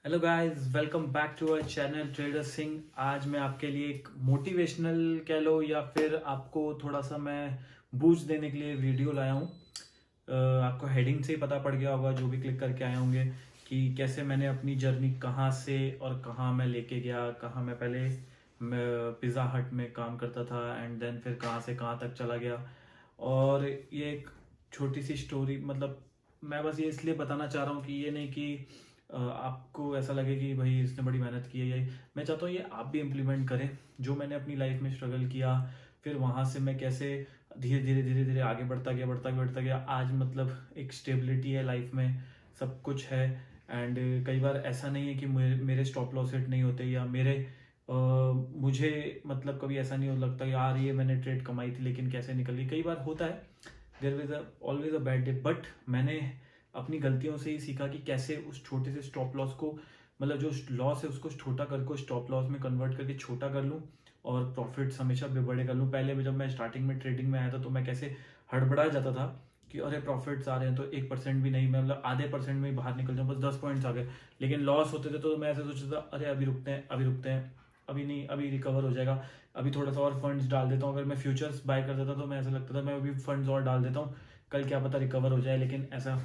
Hello guys, welcome back to our channel trader Singh. आज मैं आपके लिए एक मोटिवेशनल कह लो या फिर आपको थोड़ा सा मैं बूस्ट देने के लिए वीडियो लाया हूँ। आपको हेडिंग से ही पता पड़ गया होगा, जो भी क्लिक करके आए होंगे, कि कैसे मैंने अपनी जर्नी कहाँ से और कहाँ मैं लेके गया। कहाँ मैं पहले पिज़्ज़ा हट में काम करता था एंड देन फिर कहाँ से कहाँ तक चला गया। और ये एक छोटी सी स्टोरी, मतलब मैं बस ये इसलिए बताना चाह रहा हूँ कि ये नहीं कि आपको ऐसा लगे कि भाई इसने बड़ी मेहनत की है। ये मैं चाहता हूँ ये आप भी इम्प्लीमेंट करें, जो मैंने अपनी लाइफ में स्ट्रगल किया, फिर वहाँ से मैं कैसे धीरे धीरे आगे बढ़ता गया। आज मतलब एक स्टेबिलिटी है लाइफ में, सब कुछ है। एंड कई बार ऐसा नहीं है कि मेरे स्टॉप लॉस हिट नहीं होते, या मुझे मतलब कभी ऐसा नहीं हो लगता यार ये मैंने ट्रेड कमाई थी लेकिन कैसे निकल गई। कई बार होता है, there is always a bad day, but मैंने अपनी गलतियों से ही सीखा कि कैसे उस छोटे से स्टॉप लॉस को, मतलब जो लॉस है उसको छोटा करके स्टॉप लॉस में कन्वर्ट करके छोटा कर लूँ और प्रॉफिट्स हमेशा भी बड़े कर लूँ। पहले भी जब मैं स्टार्टिंग में ट्रेडिंग में आया था तो मैं कैसे हड़बड़ा जाता था कि अरे प्रॉफिट्स आ रहे हैं तो 1% भी नहीं, मैं मतलब आधे परसेंट में ही बाहर निकल जाऊँ, बस 10 पॉइंट्स आ गए। लेकिन लॉस होते थे तो मैं ऐसे सोचता था अरे अभी रुकते हैं, अभी नहीं, अभी रिकवर हो जाएगा, अभी थोड़ा सा और फंड्स डाल देता हूँ। अगर मैं फ्यूचर्स बाय करता था तो मैं ऐसा लगता था मैं अभी फंड्स और डाल देता हूँ, कल क्या पता रिकवर हो जाए। लेकिन ऐसा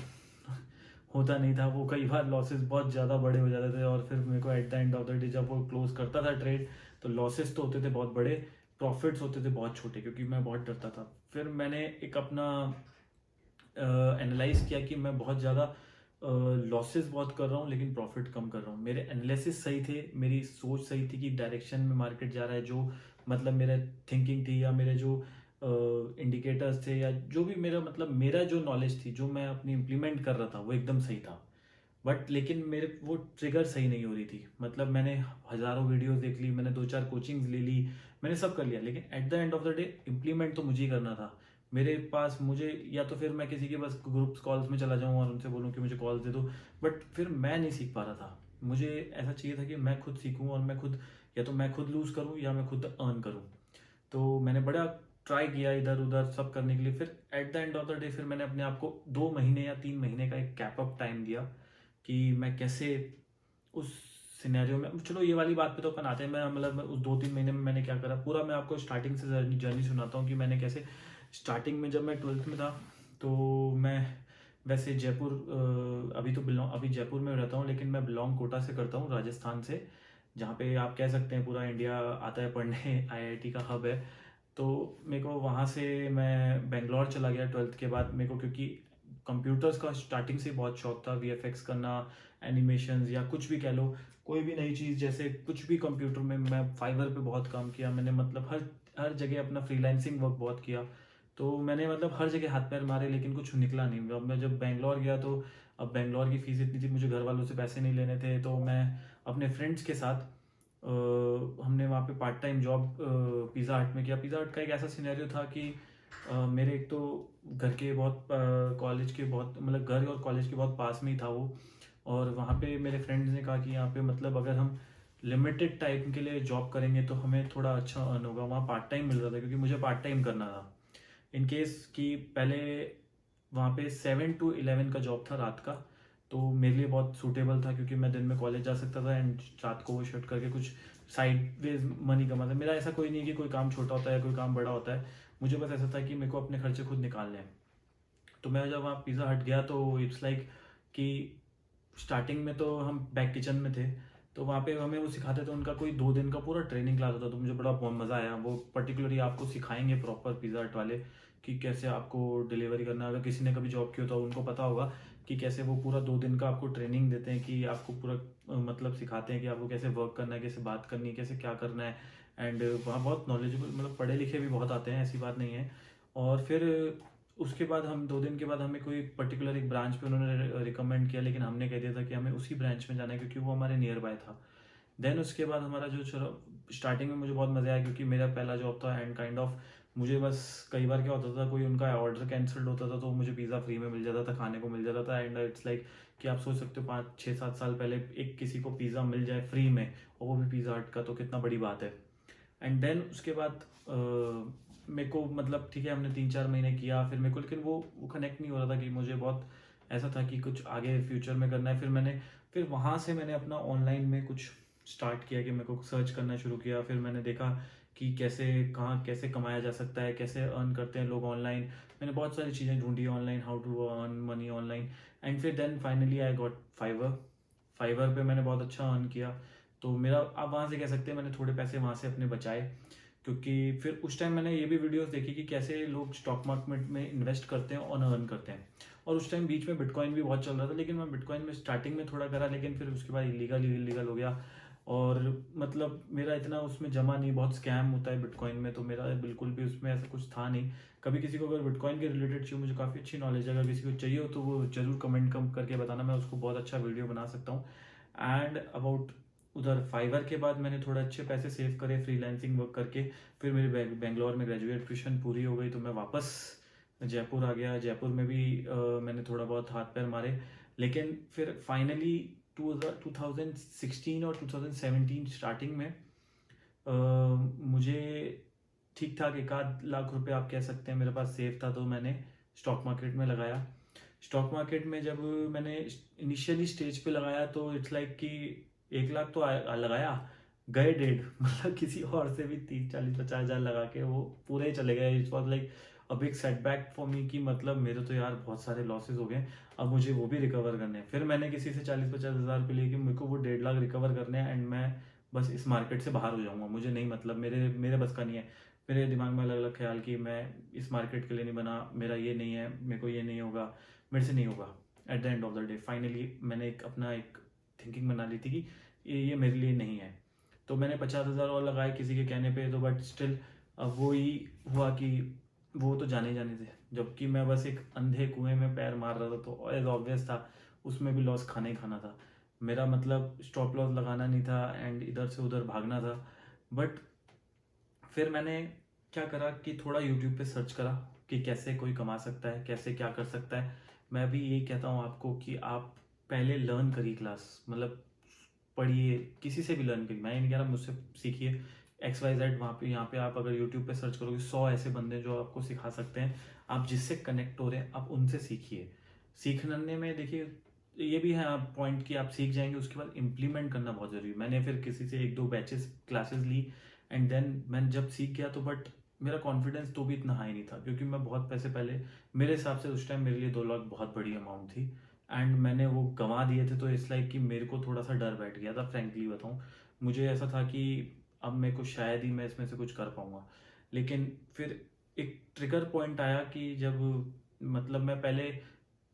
होता नहीं था। वो कई बार लॉसेस बहुत ज़्यादा बड़े हो जाते थे और फिर मेरे को at the end of the day जब वो क्लोज करता था ट्रेड, तो लॉसेस तो होते थे बहुत बड़े, प्रॉफिट्स होते थे बहुत छोटे, क्योंकि मैं बहुत डरता था। फिर मैंने एक अपना एनालाइज किया कि मैं बहुत ज़्यादा लॉसेस बहुत कर रहा हूँ लेकिन प्रॉफिट कम कर रहा हूँ। मेरे एनालिसिस सही थे, मेरी सोच सही थी कि डायरेक्शन में मार्केट जा रहा है, जो मतलब मेरा थिंकिंग थी या मेरे जो इंडिकेटर्स थे या जो भी मेरा मतलब मेरा जो नॉलेज थी जो मैं अपनी इम्प्लीमेंट कर रहा था वो एकदम सही था। बट लेकिन मेरे वो ट्रिगर सही नहीं हो रही थी। मतलब मैंने हज़ारों वीडियोस देख ली, मैंने 2-4 कोचिंग्स ले ली, मैंने सब कर लिया, लेकिन at the end of the day implement तो मुझे ही करना था। मेरे पास मुझे या तो फिर मैं किसी के बस ग्रुप्स कॉल्स में चला जाऊँ और उनसे बोलूँ कि मुझे कॉल्स दे दो, बट फिर मैं नहीं सीख पा रहा था। मुझे ऐसा चाहिए था कि मैं खुद सीखूँ और मैं खुद, या तो मैं खुद लूज़ करूँ या मैं खुद अर्न करूँ। तो मैंने बड़ा ट्राई किया इधर उधर सब करने के लिए। फिर at the end of the day फिर मैंने अपने आप को 2 महीने या 3 महीने का एक कैप अप टाइम दिया कि मैं कैसे उस सिनेरियो में, चलो ये वाली बात पे तो अपन आते हैं। मैं मतलब उस 2-3 महीने में मैंने क्या करा पूरा, मैं आपको स्टार्टिंग से जर्नी सुनाता हूँ कि मैंने कैसे स्टार्टिंग में, जब मैं 12th में था तो मैं वैसे जयपुर, अभी तो बिलोंग, अभी जयपुर में रहता हूँ लेकिन मैं बिलोंग कोटा से करता हूँ, राजस्थान से, जहाँ पे आप कह सकते हैं पूरा इंडिया आता है पढ़ने, आईआईटी का हब है। तो मेरे को वहाँ से मैं बेंगलोर चला गया 12th के बाद। मेरे को क्योंकि कंप्यूटर्स का स्टार्टिंग से बहुत शौक था, वीएफएक्स करना, एनिमेशंस या कुछ भी कह लो, कोई भी नई चीज़, जैसे कुछ भी कंप्यूटर में। मैं फाइवर पे बहुत काम किया मैंने, मतलब हर हर जगह अपना फ्रीलांसिंग वर्क बहुत किया। तो मैंने मतलब हर जगह हाथ पैर मारे लेकिन कुछ निकला नहीं। अब मैं जब बेंगलोर गया तो अब बेंगलोर की फ़ीस इतनी थी, मुझे घर वालों से पैसे नहीं लेने थे, तो मैं अपने फ्रेंड्स के साथ हमने वहाँ पे पार्ट टाइम जॉब पिज़्ज़ा हट में किया। पिज़्ज़ा हट का एक ऐसा सिनेरियो था कि मेरे एक तो घर के बहुत, कॉलेज के बहुत, मतलब घर और कॉलेज के बहुत पास में ही था वो। और वहाँ पे मेरे फ्रेंड्स ने कहा कि यहाँ पे मतलब अगर हम लिमिटेड टाइम के लिए जॉब करेंगे तो हमें थोड़ा अच्छा अर्न होगा। वहाँ पार्ट टाइम मिल रहा था क्योंकि मुझे पार्ट टाइम करना था, इन केस कि पहले वहाँ पे 7 to 11 का जॉब था रात का। तो मेरे लिए बहुत सूटेबल था क्योंकि मैं दिन में कॉलेज जा सकता था एंड रात को वो शिफ्ट करके कुछ साइड वेज मनी कमाता। मेरा ऐसा कोई नहीं कि कोई काम छोटा होता है कोई काम बड़ा होता है, मुझे बस ऐसा था कि मेरे को अपने खर्चे खुद निकालने हैं। तो मैं जब वहाँ पिज़्ज़ा हट गया तो इट्स लाइक कि स्टार्टिंग में तो हम बैक किचन में थे, तो वहाँ पे हमें वो सिखाते थे, उनका कोई 2 दिन का पूरा ट्रेनिंग क्लास होता, तो मुझे बड़ा बहुत मज़ा आया। वो पर्टिकुलरली आपको सिखाएंगे प्रॉपर पिज़्ज़ा हट वाले कि कैसे आपको डिलीवरी करना है। अगर किसी ने कभी जॉब किया तो उनको पता होगा कि कैसे वो पूरा 2 दिन का आपको ट्रेनिंग देते हैं, कि आपको पूरा मतलब सिखाते हैं कि आपको कैसे वर्क करना है, कैसे बात करनी है, कैसे क्या करना है। एंड वहाँ बहुत नॉलेजेबल, मतलब पढ़े लिखे भी बहुत आते हैं, ऐसी बात नहीं है। और फिर उसके बाद हम 2 दिन के बाद हमें कोई पर्टिकुलर एक ब्रांच पे उन्होंने रिकमेंड किया, लेकिन हमने कह दिया था कि हमें उसी ब्रांच में जाना है क्योंकि वो हमारे नियर बाय था। देन उसके बाद हमारा जो, चलो स्टार्टिंग में मुझे बहुत मज़ा आया क्योंकि मेरा पहला जॉब था एंड काइंड ऑफ मुझे बस, कई बार क्या होता था कोई उनका ऑर्डर कैंसिल्ड होता था तो मुझे पिज़्ज़ा फ्री में मिल जाता था, खाने को मिल जाता था। एंड इट्स लाइक कि आप सोच सकते हो 5-6-7 साल पहले एक किसी को पिज़्ज़ा मिल जाए फ्री में, और वो भी पिज़्ज़ा हट का, तो कितना बड़ी बात है। एंड देन उसके बाद मेरे को मतलब ठीक है हमने 3-4 महीने किया, फिर मेरे को, लेकिन वो कनेक्ट नहीं हो रहा था कि मुझे बहुत ऐसा था कि कुछ आगे फ्यूचर में करना है। फिर मैंने फिर वहाँ से मैंने अपना ऑनलाइन में कुछ स्टार्ट किया कि मेरे को सर्च करना शुरू किया। फिर मैंने देखा कि कैसे कहाँ कैसे कमाया जा सकता है, कैसे अर्न करते हैं लोग ऑनलाइन। मैंने बहुत सारी चीज़ें ढूंढी online, how to earn money online. And फिर then finally I got Fiverr. Fiverr पे मैंने बहुत अच्छा अर्न किया। तो मेरा आप वहाँ से कह सकते हैं मैंने थोड़े पैसे वहाँ से अपने बचाए, क्योंकि फिर उस टाइम मैंने ये भी वीडियोस देखी कि कैसे लोग स्टॉक मार्केट में इन्वेस्ट करते हैं और अर्न करते हैं। और उस टाइम बीच में बिटकॉइन भी बहुत चल रहा था, लेकिन मैं बिटकॉइन में स्टार्टिंग में थोड़ा करा, लेकिन फिर उसके बाद इलीगल हो गया। और मतलब मेरा इतना उसमें जमा नहीं, बहुत स्कैम होता है बिटकॉइन में, तो मेरा बिल्कुल भी उसमें ऐसा कुछ था नहीं। कभी किसी को अगर बिटकॉइन के रिलेटेड चाहिए, मुझे काफ़ी अच्छी नॉलेज है, अगर किसी को चाहिए हो तो वो जरूर कमेंट कम करके बताना, मैं उसको बहुत अच्छा वीडियो बना सकता हूँ। एंड अबाउट उधर फाइवर के बाद मैंने थोड़ा अच्छे पैसे सेव करे फ्रीलांसिंग वर्क करके। फिर मेरी बेंगलोर में ग्रेजुएशन पूरी हो गई, तो मैं वापस जयपुर आ गया। जयपुर में भी मैंने थोड़ा बहुत हाथ पैर मारे, लेकिन फिर फाइनली 2016 और 2017 स्टार्टिंग में मुझे ठीक ठाक 1 आध लाख रुपए आप कह सकते हैं मेरे पास सेफ था, तो मैंने स्टॉक मार्केट में लगाया। स्टॉक मार्केट में जब मैंने इनिशियली स्टेज पे लगाया तो इट्स लाइक कि 1 लाख तो लगाया, गए 1.5 मतलब किसी और से भी 30 40 50 हज़ार लगा के वो पूरे ही चले गए। It was like a big setback for me कि मतलब मेरे तो यार बहुत सारे लॉसेस हो गए, अब मुझे वो भी रिकवर करने हैं। फिर मैंने किसी से 40 50 हज़ार रुपये लिए कि मेरे को वो 1.5 लाख रिकवर करने हैं, एंड मैं बस इस मार्केट से बाहर हो जाऊंगा, मुझे नहीं मतलब मेरे मेरे बस का नहीं है। मेरे दिमाग में अलग अलग ख्याल कि मैं इस मार्केट के लिए नहीं बना, मेरा ये नहीं है, मेरे को ये नहीं होगा, मेरे से नहीं होगा। At the end of the day finally मैंने अपना एक थिंकिंग बना ली थी कि ये मेरे लिए नहीं है। तो मैंने 50 हज़ार और लगाए किसी के कहने पे, तो बट स्टिल अब वो ही हुआ कि वो तो जाने जाने थे, जबकि मैं बस एक अंधे कुएं में पैर मार रहा था, तो एज ऑब्वियस था उसमें भी लॉस खाना ही खाना था। मेरा मतलब स्टॉप लॉस लगाना नहीं था एंड इधर से उधर भागना था। बट फिर मैंने क्या करा कि थोड़ा यूट्यूब पे सर्च करा कि कैसे कोई कमा सकता है, कैसे क्या कर सकता है। मैं भी यही कहता हूँ आपको कि आप पहले लर्न करिए क्लास, मतलब पढ़िए, किसी से भी लर्न करिए। मैं ये नहीं कह रहा मुझसे सीखिए XYZ, वहाँ पे यहाँ पे आप अगर यूट्यूब पे सर्च करोगे 100 ऐसे बंदे जो आपको सिखा सकते हैं। आप जिससे कनेक्ट हो रहे हैं आप उनसे सीखिए। सीखने में देखिए ये भी है आप पॉइंट कि आप सीख जाएंगे, उसके बाद इम्प्लीमेंट करना बहुत जरूरी है। मैंने फिर किसी से 1 2 बैचेस क्लासेस ली, एंड देन मैं जब सीख गया तो बट मेरा कॉन्फिडेंस तो भी इतना हाई नहीं था, क्योंकि मैं बहुत पैसे पहले, मेरे हिसाब से उस टाइम मेरे लिए 2 लाख बहुत बड़ी अमाउंट थी, एंड मैंने वो गंवा दिए थे। तो इस लाइक कि मेरे को थोड़ा सा डर बैठ गया था, फ्रेंकली बताऊँ। मुझे ऐसा था कि अब मेरे को शायद ही मैं इसमें से कुछ कर पाऊंगा। लेकिन फिर एक ट्रिगर पॉइंट आया कि जब मतलब मैं पहले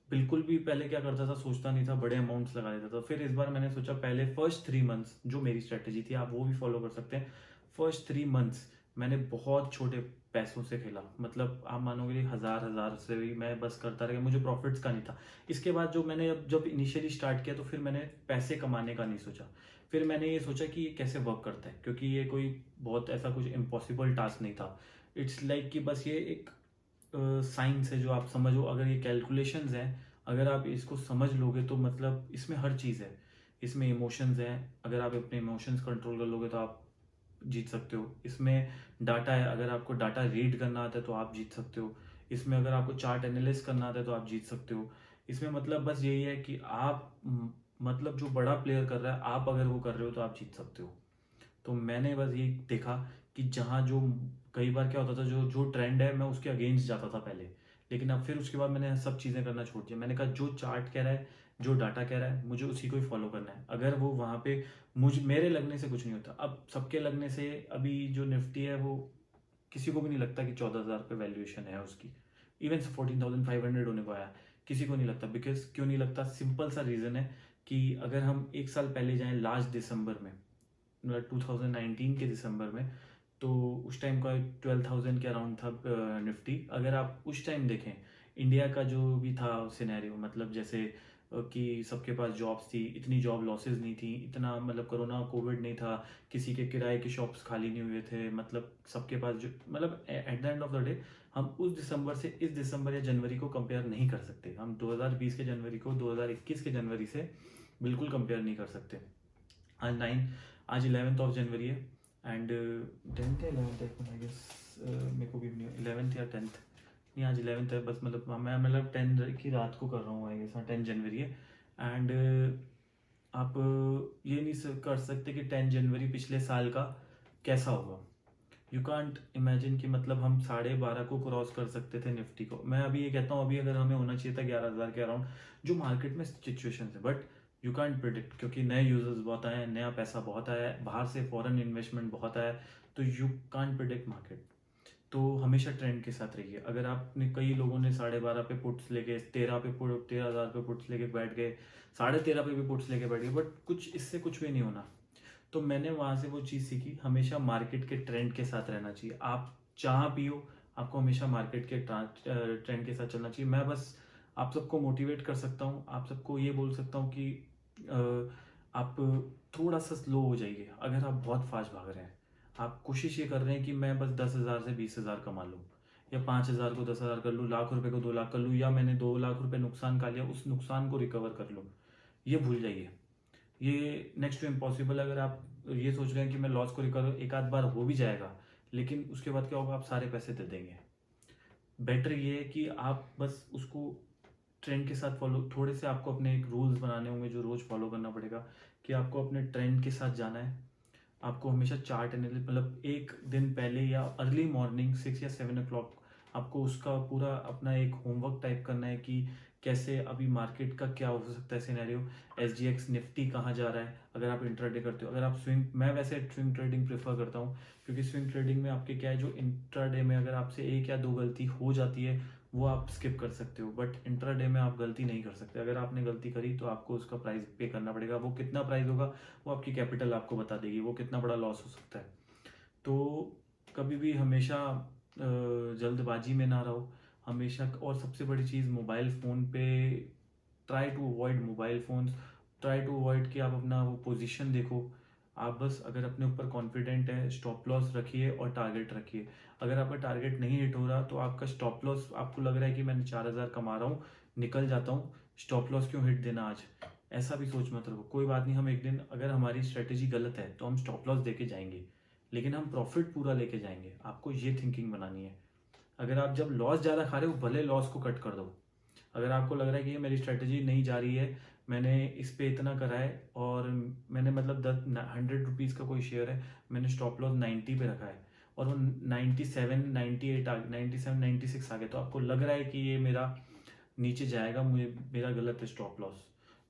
बिल्कुल भी पहले क्या करता था, सोचता नहीं था, बड़े अमाउंट्स लगा देता था। फिर इस बार मैंने सोचा पहले फर्स्ट 3 मंथ्स जो मेरी स्ट्रेटेजी थी, आप वो भी फॉलो कर सकते हैं। फर्स्ट 3 मंथ्स मैंने बहुत छोटे पैसों से खेला, मतलब आप मानोगे नहीं, 1000 1000 से भी मैं बस करता रहा, मुझे प्रॉफिट्स का नहीं था। इसके बाद जो मैंने जब इनिशियली स्टार्ट किया तो फिर मैंने पैसे कमाने का नहीं सोचा। फिर मैंने ये सोचा कि ये कैसे वर्क करता है, क्योंकि ये कोई बहुत ऐसा कुछ इम्पॉसिबल टास्क नहीं था। इट्स लाइक कि बस ये एक साइंस है जो आप समझो, अगर ये कैलकुलेशंस हैं, अगर आप इसको समझ लोगे तो मतलब इसमें हर चीज़ है। इसमें इमोशंस हैं, अगर आप अपने इमोशंस कंट्रोल कर लोगे तो आप जीत सकते हो। इसमें डाटा है, अगर आपको डाटा रीड करना आता है तो आप जीत सकते हो। इसमें अगर आपको चार्ट एनालिसिस करना आता है तो आप जीत सकते हो। इसमें मतलब बस यही है कि आप मतलब जो बड़ा प्लेयर कर रहा है, आप अगर वो कर रहे हो तो आप जीत सकते हो। तो मैंने बस ये देखा कि जहाँ जो कई बार क्या होता था, जो जो ट्रेंड है मैं उसके अगेंस्ट जाता था पहले, लेकिन अब फिर उसके बाद मैंने सब चीज़ें करना छोड़ दिया। मैंने कहा जो चार्ट कह रहा है, जो डाटा कह रहा है, मुझे उसी को ही फॉलो करना है। अगर वो वहाँ पे मुझ मेरे लगने से कुछ नहीं होता। अब सबके लगने से अभी जो निफ्टी है वो किसी को भी नहीं लगता कि 14,000 पे वैल्यूएशन है उसकी, इवन 14,500 होने को आया, किसी को नहीं लगता। बिकॉज क्यों नहीं लगता, सिंपल सा रीज़न है कि अगर हम 1 साल पहले जाएं, लास्ट दिसंबर में, मतलब 2019 के दिसंबर में, तो उस टाइम का 12,000 के अराउंड था निफ्टी। अगर आप उस टाइम देखें इंडिया का जो भी था सिनेरियो, मतलब जैसे कि सबके पास जॉब्स थी, इतनी जॉब लॉसेस नहीं थी, इतना मतलब कोरोना कोविड नहीं था, किसी के किराए के शॉप्स खाली नहीं हुए थे, मतलब सबके पास जो मतलब at the end of the day हम उस दिसंबर से इस दिसंबर या जनवरी को कंपेयर नहीं कर सकते। हम 2020 के जनवरी को 2021 के जनवरी से बिल्कुल कंपेयर नहीं कर सकते। आज 11th ऑफ जनवरी है, एंड 10th या 11th आई गेस, मेरे को भी नहीं 11th या 10th, नहीं आज 11th है बस, मतलब मैं मतलब 10 की रात को कर रहा हूँ आई गेस, हाँ 10 जनवरी है। एंड आप ये नहीं कर सकते कि 10 जनवरी पिछले साल का कैसा होगा। यू कांट इमेजिन कि मतलब हम 12:30 को क्रॉस कर सकते थे निफ्टी को। मैं अभी ये कहता हूँ अभी अगर हमें होना चाहिए था 11,000 के अराउंड, जो मार्केट में सिचुएशन है, बट यू कांट प्रिडिक्ट क्योंकि नए यूजर्स बहुत आए हैं, नया पैसा बहुत आया है, बाहर से फॉरेन इन्वेस्टमेंट बहुत आया है, तो यू कांट प्रिडिक्ट मार्केट। तो हमेशा ट्रेंड के साथ रहिए। अगर आपने, कई लोगों ने 12:30 पे पुट्स लेके 13,000 पे पुट्स लेके बैठ गए, 13,500 पे भी पुट्स लेके बैठ गए, बट कुछ इससे कुछ भी नहीं होना। तो मैंने वहाँ से वो चीज़ सीखी, हमेशा मार्केट के ट्रेंड के साथ रहना चाहिए। आप चाह पियो, आपको हमेशा मार्केट के ट्रेंड के साथ चलना चाहिए। मैं बस आप सबको मोटिवेट कर सकता हूँ, आप सबको ये बोल सकता हूँ कि आप थोड़ा सा स्लो हो जाइए। अगर आप बहुत फास्ट भाग रहे हैं, आप कोशिश ये कर रहे हैं कि मैं बस 10,000 से 20,000 कमा लूँ, या 5,000 को 10,000 कर लूँ, लाख रुपए को 2 लाख कर लूँ, या मैंने 2 लाख रुपए नुकसान खा लिया, उस नुकसान को रिकवर कर लूँ, ये भूल जाइए। ये नेक्स्ट टू इम्पॉसिबल। अगर आप ये सोच रहे हैं कि मैं लॉस को रिकवर एक आध बार हो भी जाएगा, लेकिन उसके बाद क्या होगा, आप सारे पैसे दे देंगे। बेटर ये है कि आप बस उसको ट्रेंड के साथ फॉलो, थोड़े से आपको अपने एक रूल्स बनाने होंगे जो रोज़ फॉलो करना पड़ेगा, कि आपको अपने ट्रेंड के साथ जाना है। आपको हमेशा चार्ट एनालिसिस, मतलब एक दिन पहले या अर्ली मॉर्निंग 6 या 7 o'clock आपको उसका पूरा अपना एक होमवर्क टाइप करना है कि कैसे अभी मार्केट का क्या हो सकता है सिनेरियो, SGX निफ्टी कहाँ जा रहा है। अगर आप इंट्राडे करते हो, अगर आप स्विंग, मैं वैसे स्विंग ट्रेडिंग प्रेफर करता हूँ, क्योंकि स्विंग ट्रेडिंग में आपके क्या है, जो इंट्राडे में अगर आपसे 1 या 2 गलती हो जाती है वो आप स्किप कर सकते हो, बट इंट्राडे में आप गलती नहीं कर सकते। अगर आपने गलती करी तो आपको उसका प्राइस पे करना पड़ेगा। वो कितना प्राइस होगा वो आपकी कैपिटल आपको बता देगी, वो कितना बड़ा लॉस हो सकता है। तो कभी भी हमेशा जल्दबाजी में ना रहो हमेशा। और सबसे बड़ी चीज़, मोबाइल फ़ोन पे try to avoid mobile phones, try to avoid कि आप अपना वो पोजीशन देखो। आप बस अगर अपने ऊपर कॉन्फिडेंट है, स्टॉप लॉस रखिए और टारगेट रखिए। अगर आपका टारगेट नहीं हिट हो रहा तो आपका स्टॉप लॉस, आपको लग रहा है कि मैंने 4,000 कमा रहा हूँ, निकल जाता हूँ, स्टॉप लॉस क्यों हिट देना आज, ऐसा भी सोच मत रखो। कोई बात नहीं, हम एक दिन, अगर हमारी स्ट्रेटेजी गलत है तो हम स्टॉप लॉस देके जाएंगे, लेकिन हम प्रॉफिट पूरा लेके जाएंगे। आपको ये थिंकिंग बनानी है। अगर आप जब लॉस ज़्यादा खा रहे हो, भले लॉस को कट कर दो। अगर आपको लग रहा है कि ये मेरी स्ट्रेटजी नहीं जा रही है, मैंने इस पे इतना करा है, और मैंने मतलब 100 रुपीज़ का कोई शेयर है, मैंने स्टॉप लॉस 90 पे रखा है, और वो 97 98 आ 97 96 आ गया, तो आपको लग रहा है कि ये मेरा नीचे जाएगा, मुझे मेरा गलत है स्टॉप लॉस,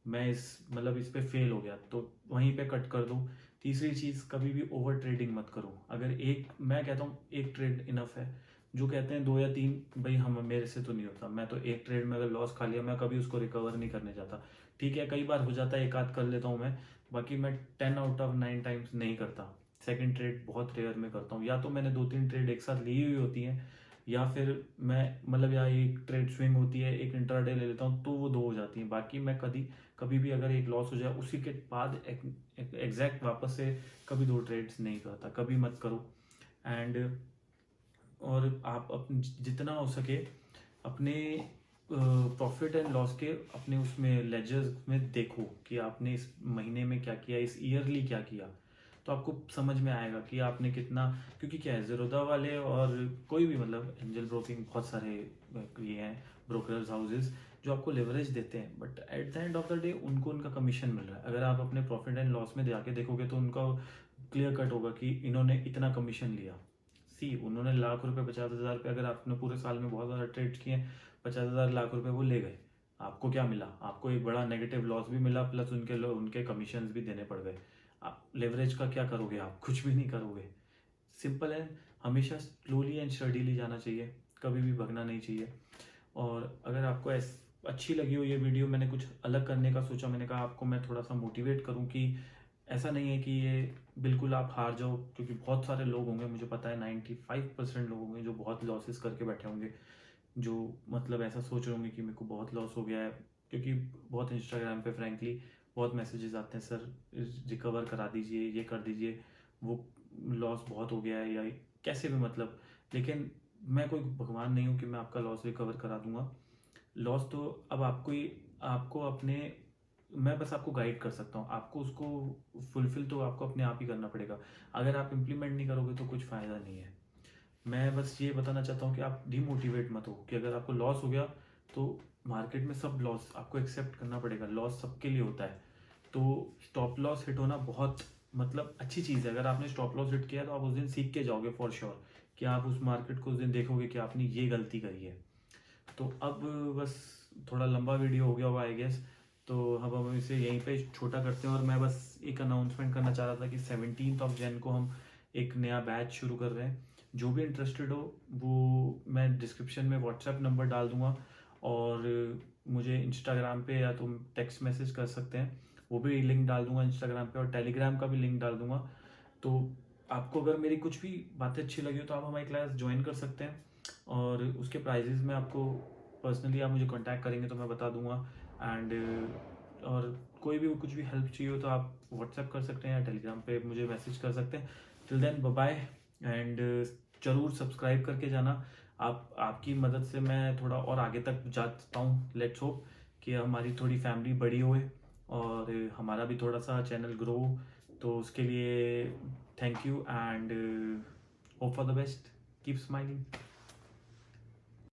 मैं इस मतलब इस पे फेल हो गया, तो वहीं पे कट कर दो। तीसरी चीज़, कभी भी ओवर ट्रेडिंग मत करो। अगर एक, मैं कहता हूँ एक ट्रेड इनफ है। जो कहते हैं 2 या 3, भाई हम, मेरे से तो नहीं होता। मैं तो एक ट्रेड में अगर लॉस खा लिया, मैं कभी उसको रिकवर नहीं करने जाता। ठीक है, कई बार हो जाता है, एक आध कर लेता हूँ मैं, बाकी मैं 10 आउट ऑफ 9 टाइम्स नहीं करता। सेकंड ट्रेड बहुत रेयर में करता हूँ, या तो मैंने 2-3 ट्रेड एक साथ ली हुई होती हैं, या फिर मैं मतलब, या एक ट्रेड स्विंग होती है, एक इंट्राडे ले लेता हूँ, तो वो 2 हो जाती हैं। बाकी मैं कभी भी अगर एक लॉस हो जाए, उसी के बाद एग्जैक्ट वापस से कभी 2 ट्रेड्स नहीं करता, कभी मत करो। एंड और आप जितना हो सके अपने प्रॉफिट एंड लॉस के अपने उसमें लेजर्स में देखो कि आपने इस महीने में क्या किया, इस ईयरली क्या किया, तो आपको समझ में आएगा कि आपने कितना। क्योंकि क्या है, ज़ीरोधा वाले और कोई भी, मतलब एंजल ब्रोकिंग, बहुत सारे ये हैं ब्रोकर्स हाउसेज जो आपको लेवरेज देते हैं, but at the end of the day उनको उनका कमीशन मिल रहा है। अगर आप अपने प्रॉफिट एंड लॉस में जाके देखोगे तो उनका क्लियर कट होगा कि इन्होंने इतना कमीशन लिया। सी, उन्होंने लाख रुपए, 50,000 पे, अगर आपने पूरे साल में बहुत ज़्यादा ट्रेड किए, 50,000 लाख रुपए वो ले गए, आपको क्या मिला? आपको एक बड़ा नेगेटिव लॉस भी मिला, प्लस उनके कमीशन भी देने पड़ गए। आप लेवरेज का क्या करोगे? आप कुछ भी नहीं करोगे। सिंपल है, हमेशा स्लोली एंड स्टडीली जाना चाहिए, कभी भी भगना नहीं चाहिए। और अगर आपको अच्छी लगी हो ये वीडियो, मैंने कुछ अलग करने का सोचा, मैंने कहा आपको मैं थोड़ा सा मोटिवेट करूं कि ऐसा नहीं है कि ये बिल्कुल आप हार जाओ, क्योंकि बहुत सारे लोग होंगे, मुझे पता है 95% लोग होंगे जो बहुत लॉसेस करके बैठे होंगे, जो मतलब ऐसा सोच रहे होंगे कि मेरे को बहुत लॉस हो गया है। क्योंकि बहुत इंस्टाग्राम पे फ्रैंकली बहुत मैसेजेस आते हैं, सर रिकवर करा दीजिए, ये कर दीजिए, वो लॉस बहुत हो गया है, या कैसे भी मतलब। लेकिन मैं कोई भगवान नहीं हूँ कि मैं आपका लॉस रिकवर करा दूंगा। लॉस तो अब आपको ही, आपको अपने, मैं बस आपको गाइड कर सकता हूँ, आपको उसको फुलफिल तो आपको अपने आप ही करना पड़ेगा। अगर आप इम्प्लीमेंट नहीं करोगे तो कुछ फ़ायदा नहीं है। मैं बस ये बताना चाहता हूँ कि आप डिमोटिवेट मत हो, कि अगर आपको लॉस हो गया तो मार्केट में सब लॉस आपको एक्सेप्ट करना पड़ेगा, लॉस सबके लिए होता है। तो स्टॉप लॉस हिट होना बहुत मतलब अच्छी चीज़ है। अगर आपने स्टॉप लॉस हिट किया तो आप उस दिन सीख के जाओगे फॉर श्योर, कि आप उस मार्केट को उस दिन देखोगे कि आपने ये गलती करी है। तो अब बस थोड़ा लंबा वीडियो हो गया होगा आई गेस, तो अब हम इसे यहीं पे छोटा करते हैं। और मैं बस एक अनाउंसमेंट करना चाह रहा था कि 17 को हम एक नया बैच शुरू कर रहे हैं। जो भी इंटरेस्टेड हो वो मैं डिस्क्रिप्शन में व्हाट्सएप नंबर डाल दूंगा, और मुझे इंस्टाग्राम पे या तो टेक्स्ट मैसेज कर सकते हैं, वो भी लिंक डाल दूंगा इंस्टाग्राम पे, और टेलीग्राम का भी लिंक डाल दूंगा। तो आपको अगर मेरी कुछ भी बातें अच्छी लगी हो तो आप हमारी क्लास ज्वाइन कर सकते हैं, और उसके प्राइजेस में आपको पर्सनली आप मुझे कांटेक्ट करेंगे तो मैं बता दूंगा। एंड और कोई भी कुछ भी हेल्प चाहिए हो तो आप व्हाट्सएप कर सकते हैं या टेलीग्राम पे मुझे मैसेज कर सकते हैं। Till then bye bye, and ज़रूर सब्सक्राइब करके जाना। आपकी मदद से मैं थोड़ा और आगे तक जा सकता हूँ। लेट्स होप कि हमारी थोड़ी फैमिली बड़ी होए और हमारा भी थोड़ा सा चैनल ग्रो। तो उसके लिए thank you, and hope for the best, keep smiling.